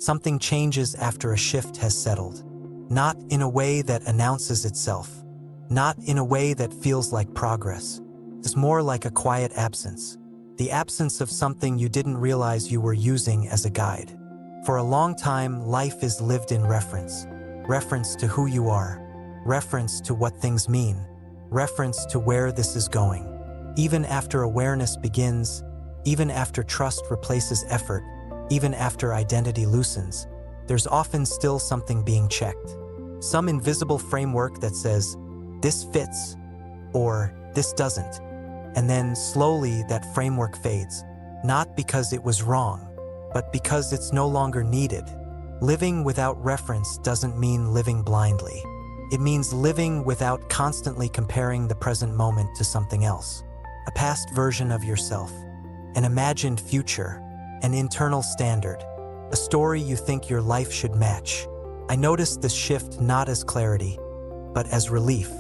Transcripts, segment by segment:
Something changes after a shift has settled. Not in a way that announces itself. Not in a way that feels like progress. It's more like a quiet absence. The absence of something you didn't realize you were using as a guide. For a long time, life is lived in reference. Reference to who you are. Reference to what things mean. Reference to where this is going. Even after awareness begins, even after trust replaces effort, even after identity loosens, there's often still something being checked. Some invisible framework that says, this fits, or this doesn't. And then slowly that framework fades, not because it was wrong, but because it's no longer needed. Living without reference doesn't mean living blindly. It means living without constantly comparing the present moment to something else. A past version of yourself, an imagined future, an internal standard, a story you think your life should match. I noticed this shift not as clarity, but as relief.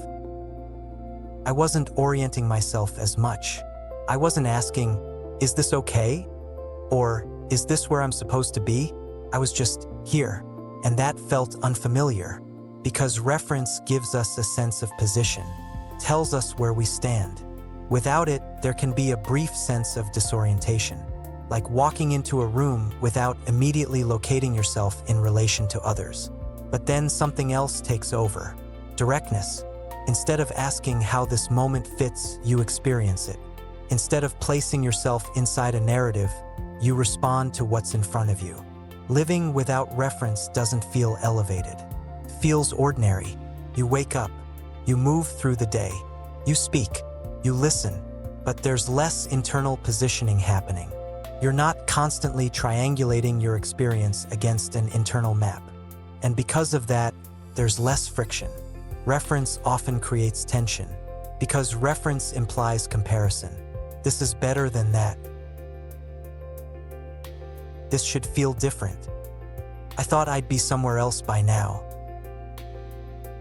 I wasn't orienting myself as much. I wasn't asking, is this okay? Or, is this where I'm supposed to be? I was just here, and that felt unfamiliar, because reference gives us a sense of position, tells us where we stand. Without it, there can be a brief sense of disorientation, like walking into a room without immediately locating yourself in relation to others. But then something else takes over, directness. Instead of asking how this moment fits, you experience it. Instead of placing yourself inside a narrative, you respond to what's in front of you. Living without reference doesn't feel elevated. It feels ordinary. You wake up, you move through the day, you speak, you listen, but there's less internal positioning happening. You're not constantly triangulating your experience against an internal map. And because of that, there's less friction. Reference often creates tension, because reference implies comparison. This is better than that. This should feel different. I thought I'd be somewhere else by now.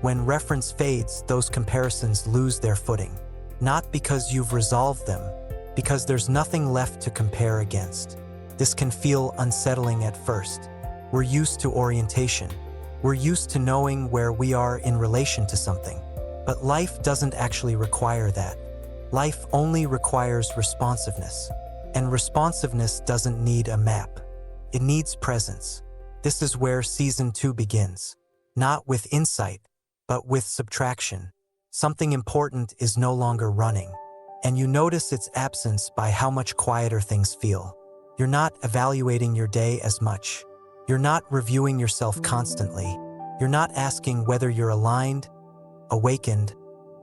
When reference fades, those comparisons lose their footing. Not because you've resolved them, because there's nothing left to compare against. This can feel unsettling at first. We're used to orientation. We're used to knowing where we are in relation to something. But life doesn't actually require that. Life only requires responsiveness. And responsiveness doesn't need a map. It needs presence. This is where Season 2 begins. Not with insight, but with subtraction. Something important is no longer running. And you notice its absence by how much quieter things feel. You're not evaluating your day as much. You're not reviewing yourself constantly. You're not asking whether you're aligned, awakened,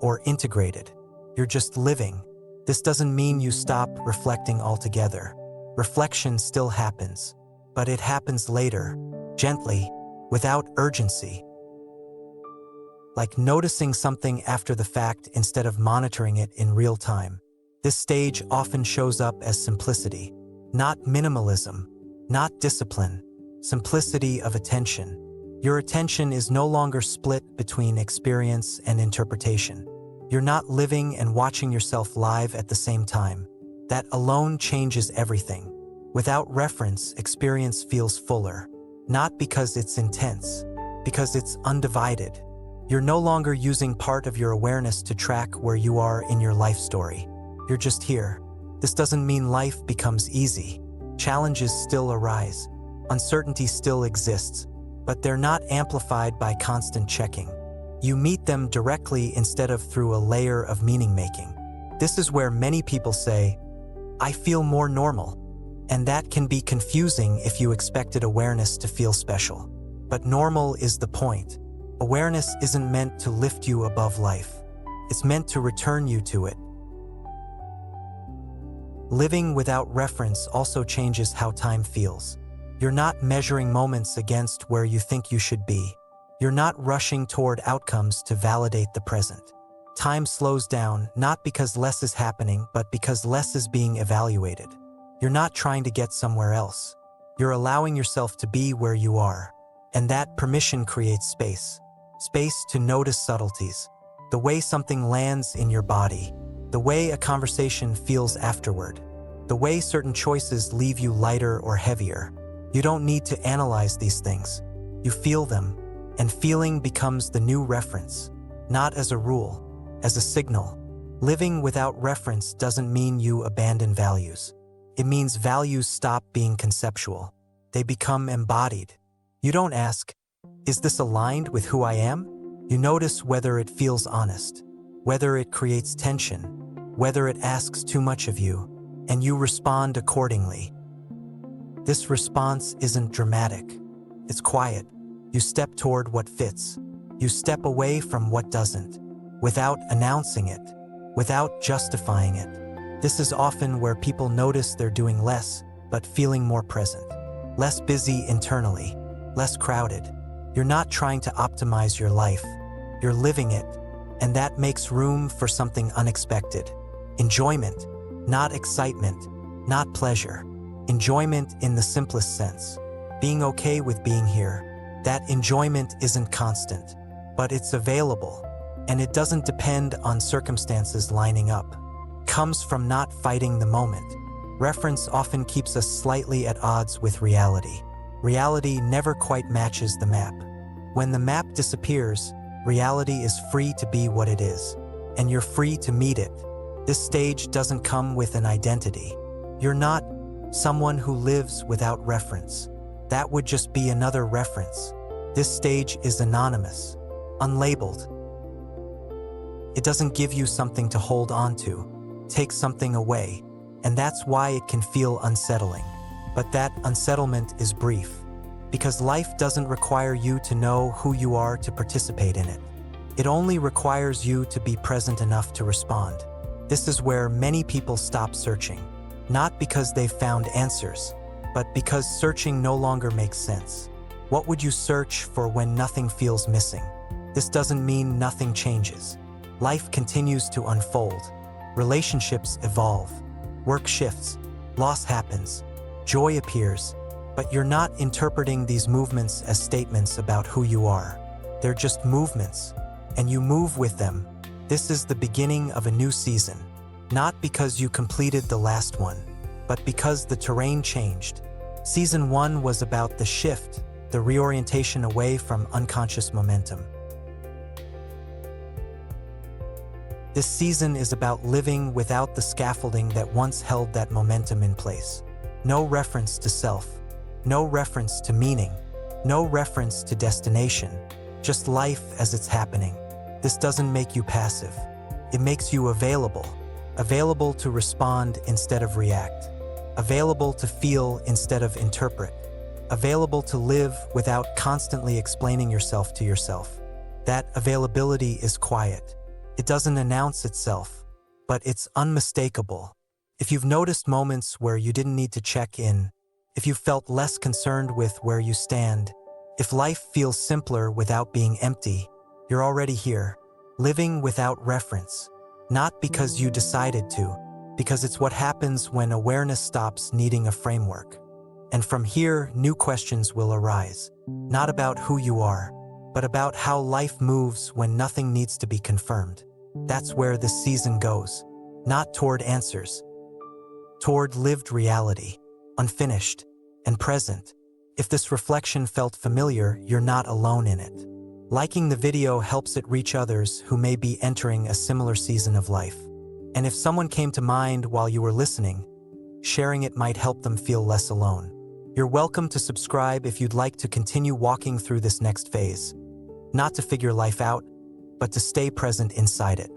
or integrated. You're just living. This doesn't mean you stop reflecting altogether. Reflection still happens, but it happens later, gently, without urgency. Like noticing something after the fact instead of monitoring it in real time. This stage often shows up as simplicity, not minimalism, not discipline. Simplicity of attention. Your attention is no longer split between experience and interpretation. You're not living and watching yourself live at the same time. That alone changes everything. Without reference, experience feels fuller. Not because it's intense, because it's undivided. You're no longer using part of your awareness to track where you are in your life story. You're just here. This doesn't mean life becomes easy. Challenges still arise. Uncertainty still exists, but they're not amplified by constant checking. You meet them directly instead of through a layer of meaning-making. This is where many people say, I feel more normal. And that can be confusing if you expected awareness to feel special. But normal is the point. Awareness isn't meant to lift you above life. It's meant to return you to it. Living without reference also changes how time feels. You're not measuring moments against where you think you should be. You're not rushing toward outcomes to validate the present. Time slows down, not because less is happening, but because less is being evaluated. You're not trying to get somewhere else. You're allowing yourself to be where you are. And that permission creates space. Space to notice subtleties. The way something lands in your body. The way a conversation feels afterward. The way certain choices leave you lighter or heavier. You don't need to analyze these things. You feel them, and feeling becomes the new reference. Not as a rule, as a signal. Living without reference doesn't mean you abandon values. It means values stop being conceptual. They become embodied. You don't ask, is this aligned with who I am? You notice whether it feels honest, whether it creates tension, whether it asks too much of you, and you respond accordingly. This response isn't dramatic. It's quiet. You step toward what fits. You step away from what doesn't, without announcing it, without justifying it. This is often where people notice they're doing less, but feeling more present. Less busy internally, less crowded. You're not trying to optimize your life. You're living it, and that makes room for something unexpected. Enjoyment, not excitement, not pleasure. Enjoyment in the simplest sense. Being okay with being here. That enjoyment isn't constant, but it's available, and it doesn't depend on circumstances lining up. Comes from not fighting the moment. Reference often keeps us slightly at odds with reality. Reality never quite matches the map. When the map disappears, reality is free to be what it is, and you're free to meet it. This stage doesn't come with an identity. You're not someone who lives without reference. That would just be another reference. This stage is anonymous, unlabeled. It doesn't give you something to hold on to, take something away, and that's why it can feel unsettling. But that unsettlement is brief, because life doesn't require you to know who you are to participate in it. It only requires you to be present enough to respond. This is where many people stop searching, not because they've found answers, but because searching no longer makes sense. What would you search for when nothing feels missing? This doesn't mean nothing changes. Life continues to unfold. Relationships evolve. Work shifts. Loss happens. Joy appears. But you're not interpreting these movements as statements about who you are. They're just movements, and you move with them. This is the beginning of a new season, not because you completed the last one, but because the terrain changed. Season 1 was about the shift, the reorientation away from unconscious momentum. This season is about living without the scaffolding that once held that momentum in place. No reference to self, no reference to meaning, no reference to destination, just life as it's happening. This doesn't make you passive. It makes you available. Available to respond instead of react. Available to feel instead of interpret. Available to live without constantly explaining yourself to yourself. That availability is quiet. It doesn't announce itself, but it's unmistakable. If you've noticed moments where you didn't need to check in, if you felt less concerned with where you stand, if life feels simpler without being empty, you're already here, living without reference. Not because you decided to, because it's what happens when awareness stops needing a framework. And from here, new questions will arise, not about who you are, but about how life moves when nothing needs to be confirmed. That's where this season goes, not toward answers, toward lived reality, unfinished and present. If this reflection felt familiar, you're not alone in it. Liking the video helps it reach others who may be entering a similar season of life. And if someone came to mind while you were listening, sharing it might help them feel less alone. You're welcome to subscribe if you'd like to continue walking through this next phase. Not to figure life out, but to stay present inside it.